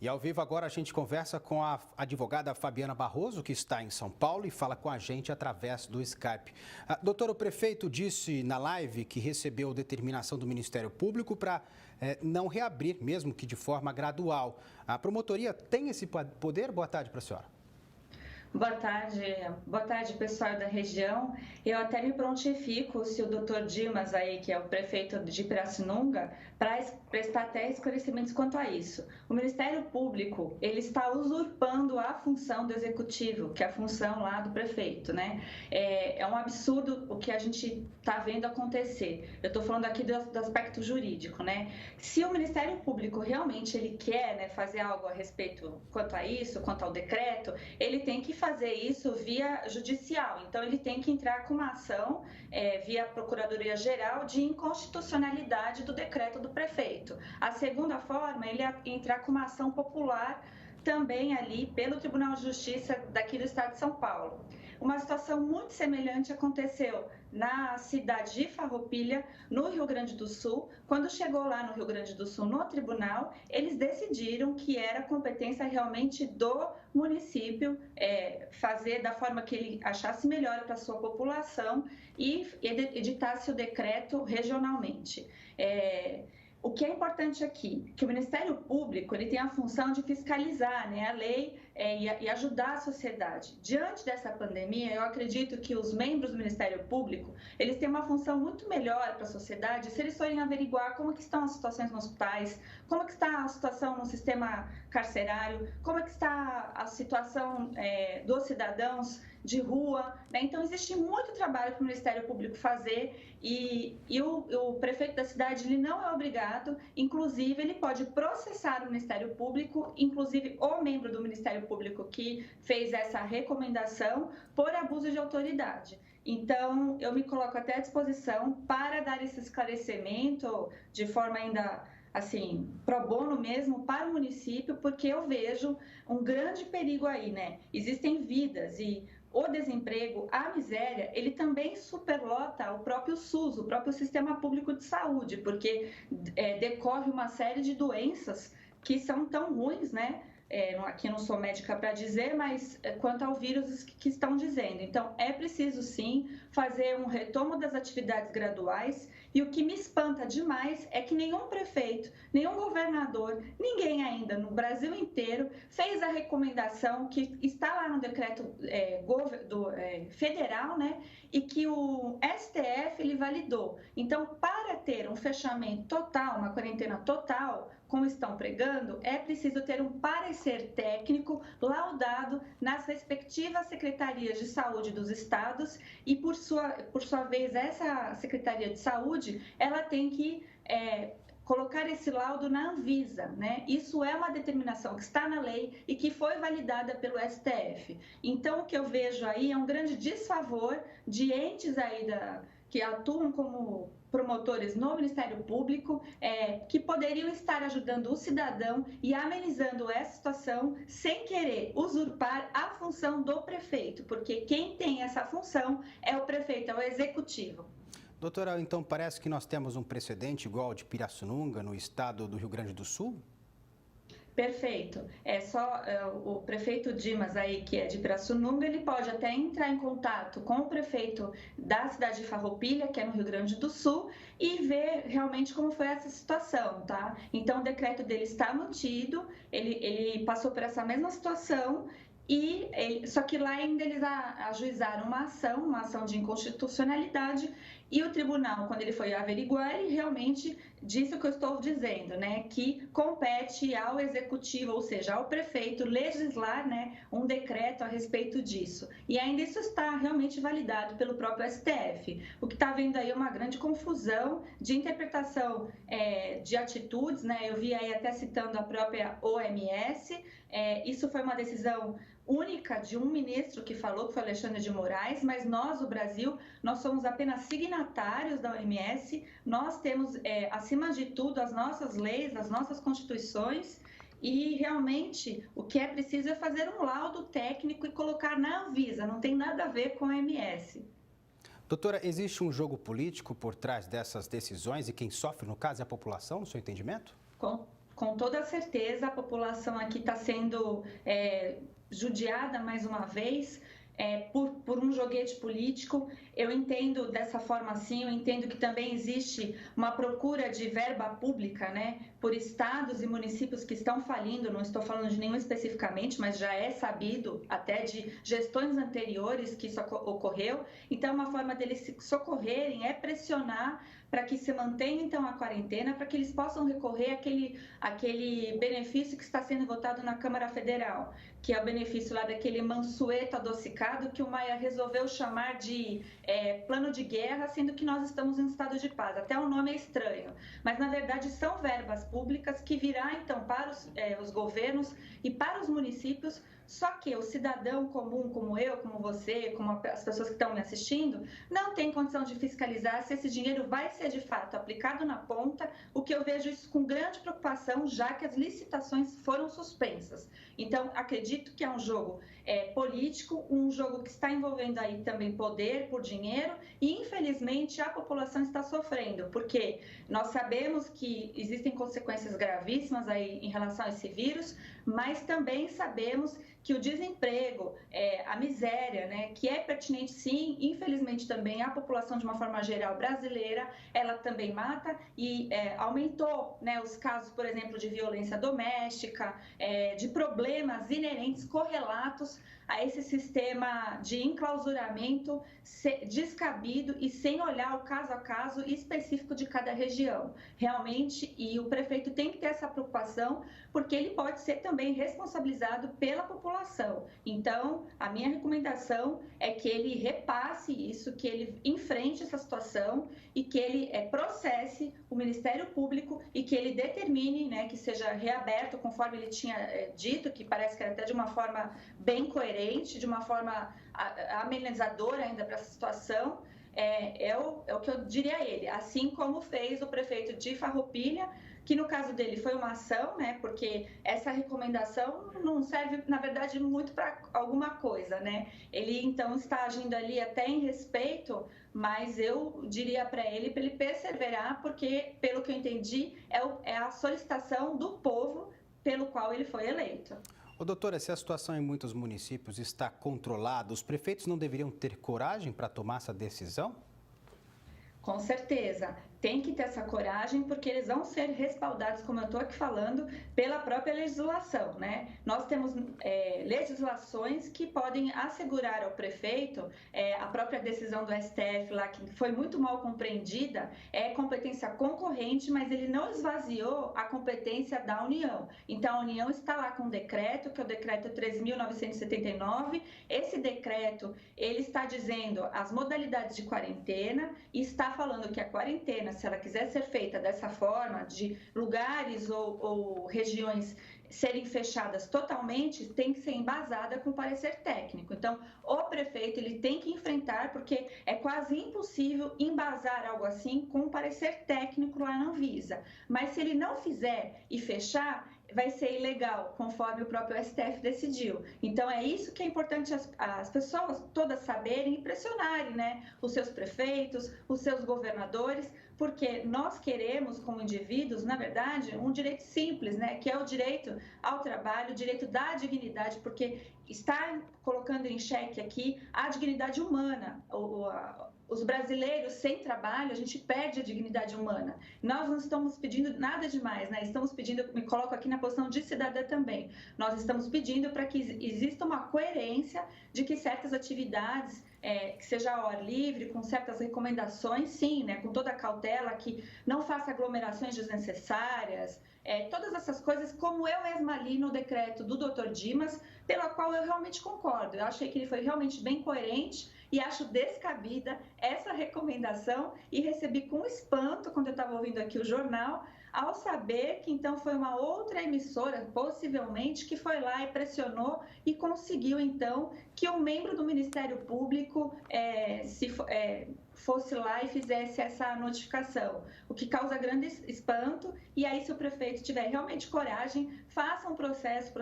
E ao vivo agora a gente conversa com a advogada Fabiana Barroso, que está em São Paulo e fala com a gente através do Skype. Doutor, o prefeito disse na live que recebeu determinação do Ministério Público para não reabrir, mesmo que de forma gradual. A promotoria tem esse poder? Boa tarde para a senhora. Boa tarde, pessoal da região. Eu até me prontifico, se o doutor Dimas, aí, que é o prefeito de Pirassununga, para prestar até esclarecimentos quanto a isso. O Ministério Público, ele está usurpando a função do Executivo, que é a função lá do prefeito, né? É um absurdo o que a gente está vendo acontecer. Eu estou falando aqui do aspecto jurídico, né? Se o Ministério Público realmente ele quer, né, fazer algo a respeito quanto a isso, quanto ao decreto, ele tem que fazer isso via judicial. Então, ele tem que entrar com uma ação via Procuradoria-Geral de inconstitucionalidade do decreto do prefeito. A segunda forma, ele entrar com uma ação popular também ali pelo Tribunal de Justiça daqui do estado de São Paulo. Uma situação muito semelhante aconteceu na cidade de Farroupilha, no Rio Grande do Sul. Quando chegou lá no Rio Grande do Sul, no tribunal, eles decidiram que era competência realmente do município fazer da forma que ele achasse melhor para a sua população e editasse o decreto regionalmente. O que é importante aqui, que o Ministério Público ele tem a função de fiscalizar, né, a lei e ajudar a sociedade. Diante dessa pandemia, eu acredito que os membros do Ministério Público eles têm uma função muito melhor para a sociedade se eles forem averiguar como que estão as situações nos hospitais, como que está a situação no sistema carcerário, como que está a situação dos cidadãos de rua, né? Então, existe muito trabalho para o Ministério Público fazer e o prefeito da cidade ele não é obrigado, inclusive ele pode processar o Ministério Público, inclusive o membro do Ministério Público que fez essa recomendação por abuso de autoridade. Então, eu me coloco até à disposição para dar esse esclarecimento de forma ainda assim, pro bono mesmo para o município, porque eu vejo um grande perigo aí, né? Existem vidas e o desemprego, a miséria, ele também superlota o próprio SUS, o próprio Sistema Público de Saúde, porque decorre uma série de doenças que são tão ruins, né? Aqui não sou médica para dizer, mas quanto ao vírus que estão dizendo. Então, é preciso sim fazer um retomo das atividades graduais e o que me espanta demais é que nenhum prefeito, nenhum governador, ninguém ainda no Brasil inteiro fez a recomendação que está lá no decreto federal, né, e que o STF ele validou. Então, para ter um fechamento total, uma quarentena total, como estão pregando, é preciso ter um parecer técnico laudado nas respectivas secretarias de saúde dos estados e, por sua vez, essa Secretaria de Saúde, ela tem que colocar esse laudo na Anvisa, né? Isso é uma determinação que está na lei e que foi validada pelo STF. Então, o que eu vejo aí é um grande desfavor de entes aí que atuam como promotores no Ministério Público, que poderiam estar ajudando o cidadão e amenizando essa situação sem querer usurpar a função do prefeito, porque quem tem essa função é o prefeito, é o executivo. Doutora, então parece que nós temos um precedente igual ao de Pirassununga, no estado do Rio Grande do Sul? Perfeito. O prefeito Dimas aí, que é de Pirassununga, ele pode até entrar em contato com o prefeito da cidade de Farroupilha, que é no Rio Grande do Sul, e ver realmente como foi essa situação, tá? Então, o decreto dele está mantido, ele passou por essa mesma situação, só que lá ainda eles ajuizaram uma ação de inconstitucionalidade, e o tribunal, quando ele foi averiguar, ele realmente disse o que eu estou dizendo, né, que compete ao executivo, ou seja, ao prefeito, legislar, né, um decreto a respeito disso. E ainda isso está realmente validado pelo próprio STF. O que está havendo aí é uma grande confusão de interpretação de atitudes, né, eu vi aí até citando a própria OMS, isso foi uma decisão única de um ministro que falou, que foi Alexandre de Moraes, mas nós, o Brasil, nós somos apenas signatários da OMS, nós temos, acima de tudo, as nossas leis, as nossas constituições, e realmente o que é preciso é fazer um laudo técnico e colocar na Anvisa, não tem nada a ver com a OMS. Doutora, existe um jogo político por trás dessas decisões e quem sofre, no caso, é a população, no seu entendimento? com toda certeza a população aqui está sendo judiada mais uma vez. Por um joguete político. Eu entendo dessa forma assim, eu entendo que também existe uma procura de verba pública, né, por estados e municípios que estão falindo, não estou falando de nenhum especificamente, mas já é sabido até de gestões anteriores que isso ocorreu. Então, uma forma deles se socorrerem é pressionar para que se mantenha, então, a quarentena, para que eles possam recorrer àquele benefício que está sendo votado na Câmara Federal, que é o benefício lá daquele mansueto adocicado que o Maia resolveu chamar de plano de guerra, sendo que nós estamos em estado de paz. Até o nome é estranho, mas, na verdade, são verbas públicas que virá, então, para os governos e para os municípios. Só que o cidadão comum, como eu, como você, como as pessoas que estão me assistindo, não tem condição de fiscalizar se esse dinheiro vai ser de fato aplicado na ponta, o que eu vejo isso com grande preocupação, já que as licitações foram suspensas. Então, acredito que é um jogo político, um jogo que está envolvendo aí também poder por dinheiro e, infelizmente, a população está sofrendo, porque nós sabemos que existem consequências gravíssimas aí em relação a esse vírus, mas também sabemos que o desemprego, a miséria, né, que é pertinente sim, infelizmente também a população de uma forma geral brasileira, ela também mata e aumentou, né, os casos, por exemplo, de violência doméstica, de problemas inerentes, correlatos a esse sistema de enclausuramento descabido e sem olhar o caso a caso específico de cada região. Realmente, e o prefeito tem que ter essa preocupação, porque ele pode ser também responsabilizado pela população. Então, a minha recomendação é que ele repasse isso, que ele enfrente essa situação e que ele processe o Ministério Público e que ele determine, né, que seja reaberto, conforme ele tinha dito, que parece que era até de uma forma bem coerente, de uma forma amenizadora ainda para essa situação. É o que eu diria a ele, assim como fez o prefeito de Farroupilha, que no caso dele foi uma ação, né, porque essa recomendação não serve, na verdade, muito para alguma coisa, né? Ele, então, está agindo ali até em respeito, mas eu diria para ele perseverar, porque, pelo que eu entendi, é a solicitação do povo pelo qual ele foi eleito. Ô, doutora, se a situação em muitos municípios está controlada, os prefeitos não deveriam ter coragem para tomar essa decisão? Com certeza, tem que ter essa coragem, porque eles vão ser respaldados, como eu estou aqui falando, pela própria legislação, né? Nós temos legislações que podem assegurar ao prefeito, a própria decisão do STF lá, que foi muito mal compreendida, é competência concorrente, mas ele não esvaziou a competência da União. Então, a União está lá com um decreto, que é o decreto 13.979. Esse decreto, ele está dizendo as modalidades de quarentena e está falando que a quarentena, se ela quiser ser feita dessa forma, de lugares ou regiões serem fechadas totalmente, tem que ser embasada com parecer técnico. Então, o prefeito ele tem que enfrentar, porque é quase impossível embasar algo assim com um parecer técnico lá na Anvisa. Mas se ele não fizer e fechar, vai ser ilegal, conforme o próprio STF decidiu. Então, é isso que é importante as pessoas todas saberem e pressionarem, né, os seus prefeitos, os seus governadores, porque nós queremos, como indivíduos, na verdade, um direito simples, né, que é o direito ao trabalho, o direito da dignidade, porque está colocando em xeque aqui a dignidade humana. Os brasileiros sem trabalho, a gente perde a dignidade humana. Nós não estamos pedindo nada demais, né? Estamos pedindo, me coloco aqui na posição de cidadã também, nós estamos pedindo para que exista uma coerência de que certas atividades, que seja ao ar livre, com certas recomendações, sim, né? Com toda a cautela, que não faça aglomerações desnecessárias, todas essas coisas, como eu mesma li no decreto do Dr. Dimas, pela qual eu realmente concordo. Eu achei que ele foi realmente bem coerente e acho descabida essa recomendação e recebi com espanto, quando eu estava ouvindo aqui o jornal, ao saber que então foi uma outra emissora, possivelmente, que foi lá e pressionou e conseguiu então que um membro do Ministério Público fosse lá e fizesse essa notificação, o que causa grande espanto. E aí, se o prefeito tiver realmente coragem, faça um processo,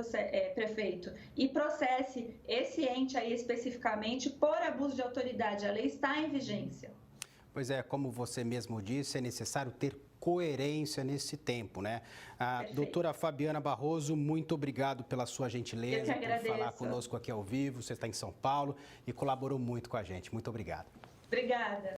prefeito, e processe esse ente aí especificamente por abuso de autoridade. A lei está em vigência. Pois é, como você mesmo disse, é necessário ter coerência nesse tempo, né? Doutora Fabiana Barroso, muito obrigado pela sua gentileza, por falar conosco aqui ao vivo. Você está em São Paulo e colaborou muito com a gente. Muito obrigado. Obrigada.